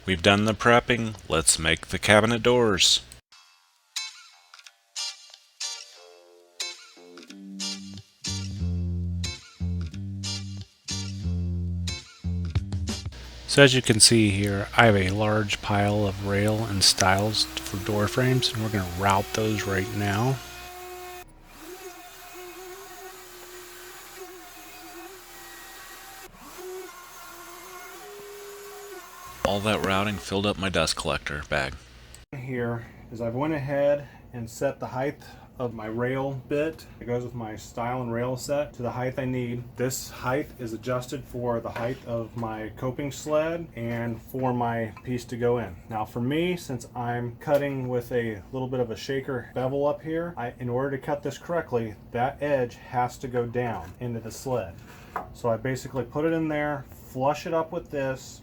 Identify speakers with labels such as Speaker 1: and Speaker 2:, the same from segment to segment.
Speaker 1: We've done the prepping, let's make the cabinet doors. So as you can see here, I have a large pile of rail and stiles for door frames, and we're going to route those right now. All that routing filled up my dust collector bag. Here is I've went ahead and set the height of my rail bit. It goes with my stile and rail set to the height I need. This height is adjusted for the height of my coping sled and for my piece to go in. Now for me, since I'm cutting with a little bit of a shaker bevel up here, in order to cut this correctly, that edge has to go down into the sled. So I basically put it in there, flush it up with this,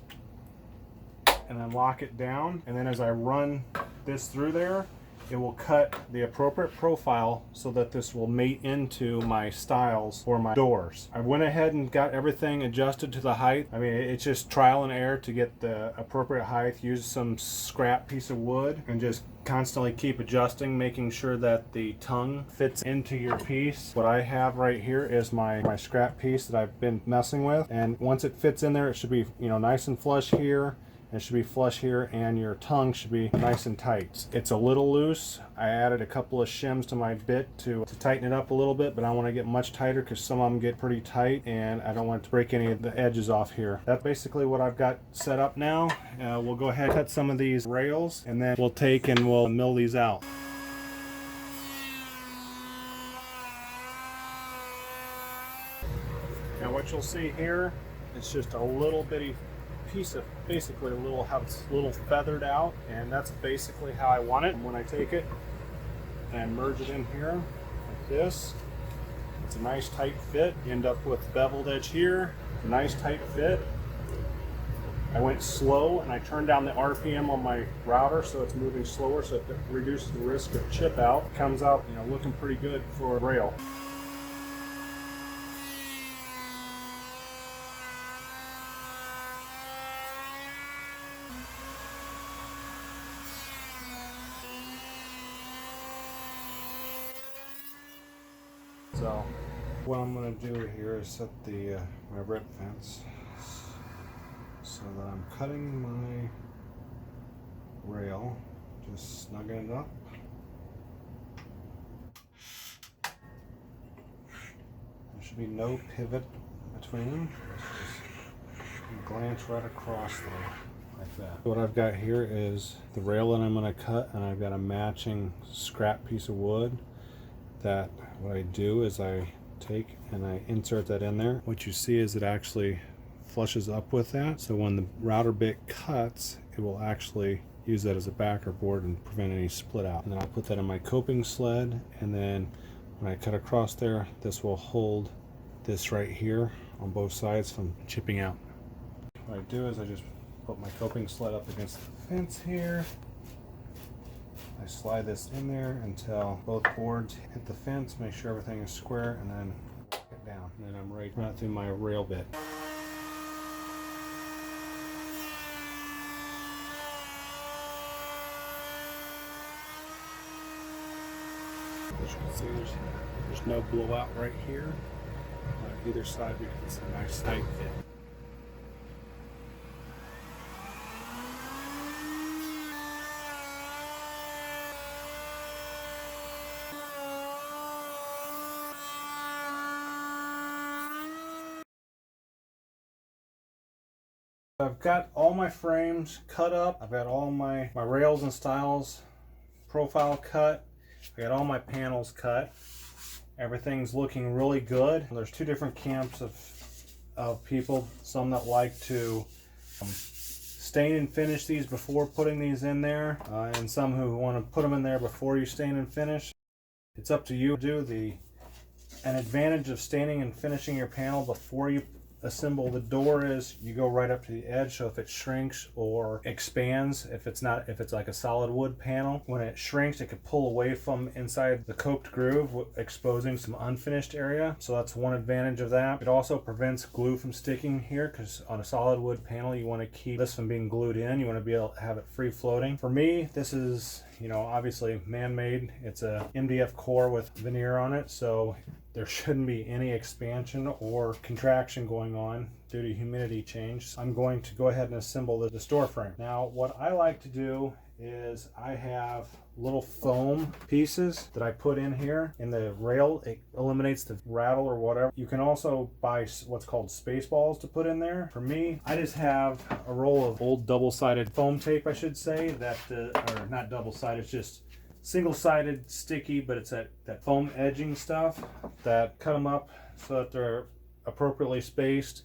Speaker 1: and then lock it down, and then as I run this through there, it will cut the appropriate profile so that this will mate into my stiles for my doors. I went ahead and got everything adjusted to the height. I mean, it's just trial and error to get the appropriate height. Use some scrap piece of wood and just constantly keep adjusting, making sure that the tongue fits into your piece. What I have right here is my scrap piece that I've been messing with, and once it fits in there, it should be, you know, nice and flush here. It should be flush here, and your tongue should be nice and tight. It's a little loose. I added a couple of shims to my bit to tighten it up a little bit, but I want to get much tighter because some of them get pretty tight and I don't want to break any of the edges off here. That's basically what I've got set up now. We'll go ahead and cut some of these rails, and then we'll take and we'll mill these out. Now what you'll see here is just a little bitty piece of basically how it's a little feathered out, and that's basically how I want it. And when I take it and merge it in here like this, it's a nice tight fit. You end up with beveled edge here, nice tight fit. I went slow and I turned down the RPM on my router so it's moving slower, so it reduces the risk of chip out. It comes out, you know, looking pretty good for a rail. So what I'm going to do here is set the my rip fence so that I'm cutting my rail, just snugging it up. There should be no pivot between them. Just glance right across there like that. What I've got here is the rail that I'm going to cut, and I've got a matching scrap piece of wood. That what I do is I take and I insert that in there. What you see is it actually flushes up with that, so when the router bit cuts, it will actually use that as a backer board and prevent any split out. And then I'll put that in my coping sled, and then when I cut across there, this will hold this right here on both sides from chipping out. What I do is I just put my coping sled up against the fence here. I slide this in there until both boards hit the fence, make sure everything is square, and then walk it down. And then I'm ready to run it through my rail bit. As you can see, there's no blowout right here. On either side, we can see a nice tight fit. I've got all my frames cut up. I've got all my rails and stiles profile cut. I got all my panels cut. Everything's looking really good. There's two different camps of people. Some that like to stain and finish these before putting these in there, and some who want to put them in there before you stain and finish. It's up to you. An advantage of staining and finishing your panel before you assemble the door is you go right up to the edge. So if it shrinks or expands, if it's like a solid wood panel, when it shrinks it could pull away from inside the coped groove, exposing some unfinished area. So that's one advantage of that. It also prevents glue from sticking here, because on a solid wood panel you want to keep this from being glued in. You want to be able to have it free floating. For me, this is, you know, obviously man-made. It's a MDF core with veneer on it, so there shouldn't be any expansion or contraction going on due to humidity change. I'm going to go ahead and assemble this door frame. Now, what I like to do is I have little foam pieces that I put in here in the rail. It eliminates the rattle or whatever. You can also buy what's called space balls to put in there. For me, I just have a roll of old double-sided foam tape, I should say, that or not double-sided, it's just single-sided sticky, but it's that foam edging stuff that cut them up so that they're appropriately spaced,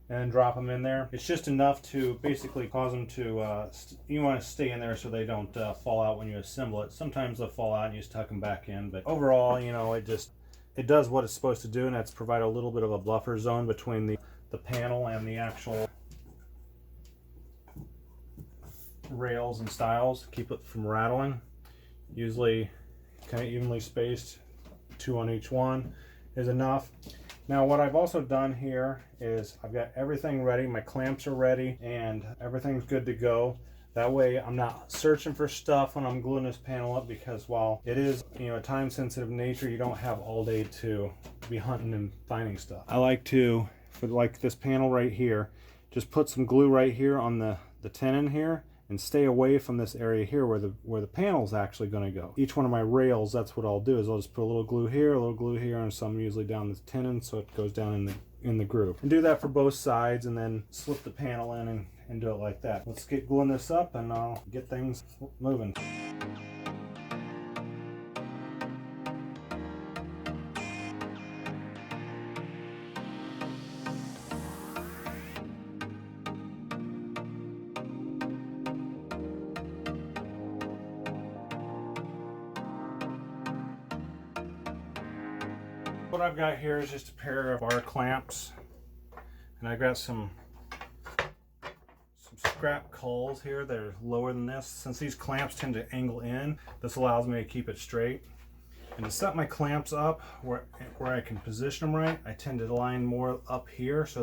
Speaker 1: and drop them in there. It's just enough to basically cause them to, you want to stay in there so they don't fall out when you assemble it. Sometimes they'll fall out and you just tuck them back in, but overall, you know, it does what it's supposed to do, and that's provide a little bit of a buffer zone between the panel and the actual rails and stiles, keep it from rattling. Usually kind of evenly spaced, 2 on each one is enough. Now what I've also done here is I've got everything ready, my clamps are ready, and everything's good to go. That way I'm not searching for stuff when I'm gluing this panel up, because while it is, you know, a time sensitive nature, you don't have all day to be hunting and finding stuff. I like to, for like this panel right here, just put some glue right here on the tenon here, and stay away from this area here where the panel's actually going to go. Each one of my rails, that's what I'll do, is I'll just put a little glue here, and some usually down the tenon so it goes down in the groove. And do that for both sides, and then slip the panel in and do it like that. Let's get gluing this up and I'll get things moving. What I've got here is just a pair of bar clamps, and I've got some scrap culls here that are lower than this. Since these clamps tend to angle in, this allows me to keep it straight. And to set my clamps up where I can position them right, I tend to line more up here so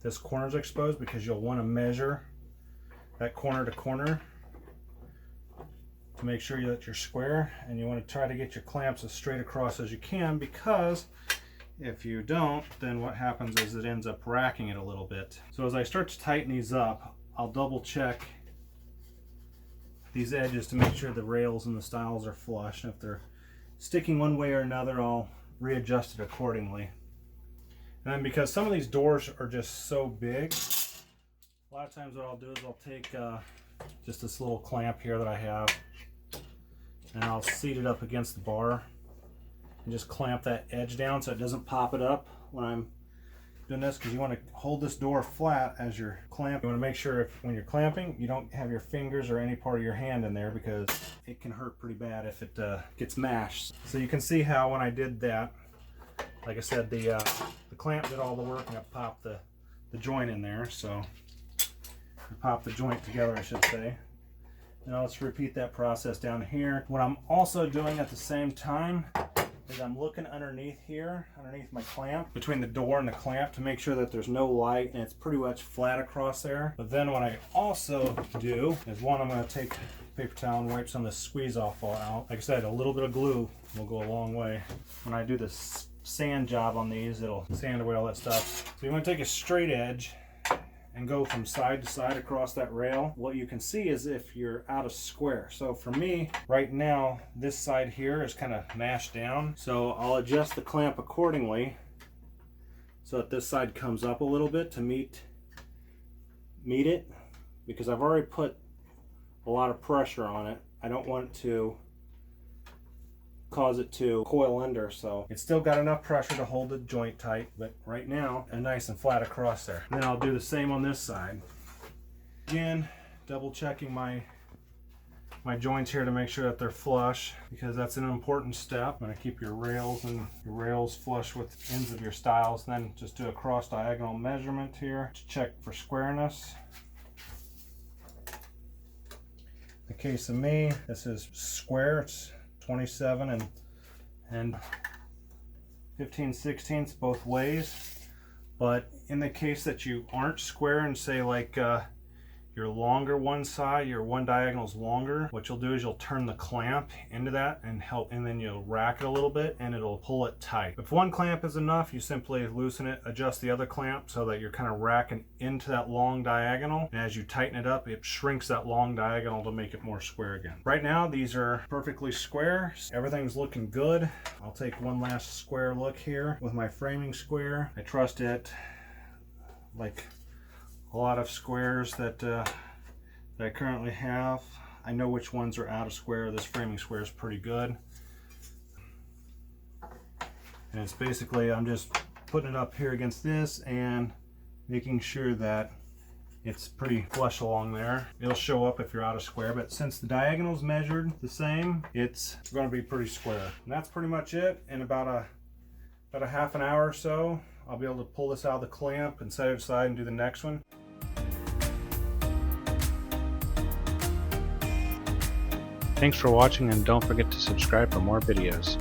Speaker 1: this corner's exposed, because you'll want to measure that corner to corner to make sure that you're square, and you want to try to get your clamps as straight across as you can, because if you don't, then what happens is it ends up racking it a little bit. So as I start to tighten these up, I'll double check these edges to make sure the rails and the stiles are flush, and if they're sticking one way or another, I'll readjust it accordingly. And then because some of these doors are just so big, a lot of times what I'll do is I'll take just this little clamp here that I have, and I'll seat it up against the bar and just clamp that edge down so it doesn't pop it up when I'm doing this, because you want to hold this door flat as you're clamping. You want to make sure when you're clamping, you don't have your fingers or any part of your hand in there, because it can hurt pretty bad if it gets mashed. So you can see how when I did that, like I said, the clamp did all the work, and it popped the joint in there. So I popped the joint together, I should say. Now let's repeat that process down here. What I'm also doing at the same time is I'm looking underneath here, underneath my clamp, between the door and the clamp, to make sure that there's no light and it's pretty much flat across there. But then what I also do is, one, I'm going to take a paper towel and wipe some of the squeeze off out. Like I said, a little bit of glue will go a long way. When I do this sand job on these, it'll sand away all that stuff. So you want to take a straight edge and go from side to side across that rail. What you can see is if you're out of square. So for me, right now, this side here is kind of mashed down. So I'll adjust the clamp accordingly so that this side comes up a little bit to meet it, because I've already put a lot of pressure on it. I don't want to cause it to coil under, so it's still got enough pressure to hold the joint tight, but right now and nice and flat across there. And then I'll do the same on this side. Again, double checking my my joints here to make sure that they're flush, because that's an important step. I'm going to keep your rails flush with ends of your stiles. Then just do a cross diagonal measurement here to check for squareness. In the case of me, this is square. It's 27 and 15/16 both ways. But in the case that you aren't square and say like you're longer one side, your one diagonal is longer, what you'll do is you'll turn the clamp into that and then you'll rack it a little bit and it'll pull it tight. If one clamp is enough, you simply loosen it, adjust the other clamp so that you're kind of racking into that long diagonal, and as you tighten it up, it shrinks that long diagonal to make it more square again. Right now these are perfectly square. Everything's looking good. I'll take one last square look here with my framing square. I trust it, like a lot of squares that I currently have. I know which ones are out of square. This framing square is pretty good. And it's basically, I'm just putting it up here against this and making sure that it's pretty flush along there. It'll show up if you're out of square, but since the diagonal's measured the same, it's going to be pretty square. And that's pretty much it. In about a half an hour or so, I'll be able to pull this out of the clamp and set it aside and do the next one. Thanks for watching, and don't forget to subscribe for more videos.